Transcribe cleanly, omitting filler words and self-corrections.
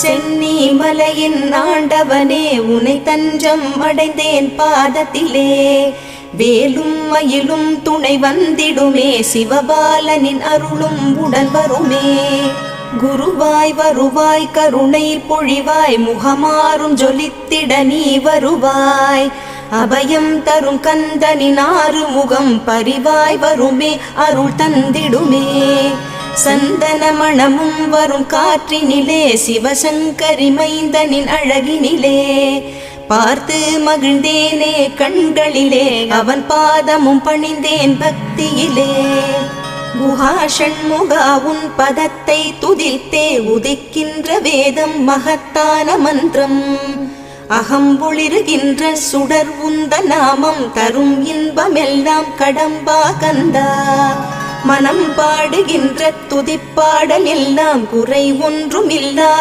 சென்னி மலையின் ஆண்டவனே உனை தஞ்சம் அடைந்தேன் பாதத்திலே. வேலும் மயிலும் துணை வந்திடுமே, சிவபாலனின் அருளும் உடன் வருமே. குருவாய் வருவாய் கருணை பொழிவாய், முகமாறும் ஜொலித்திட நீ வருவாய். அபயம் தரும் கந்தனின் ஆறு முகம் பரிவாய் வருமே, அருள் தந்திடுமே. சந்தன மணமும் வரும் காற்றினிலே, சிவசங்கரி மைந்தனின் அழகினிலே. பார்த்து மகிழ்ந்தேனே கண்களிலே, அவன் பாதமும் பணிந்தேன் பக்தியிலே. குஹா ஷண்முகா உன் பதத்தை துதித்தே, உதிக்கின்ற வேதம் மகத்தான மந்திரம். அகம்பொளிருகின்ற சுடர் உந்த நாமம், தரும் இன்பமெல்லாம் கடம்பா கந்தா. மனம் பாடுகின்ற துதிப்பாடல் எல்லாம் குறை ஒன்றுமில்லா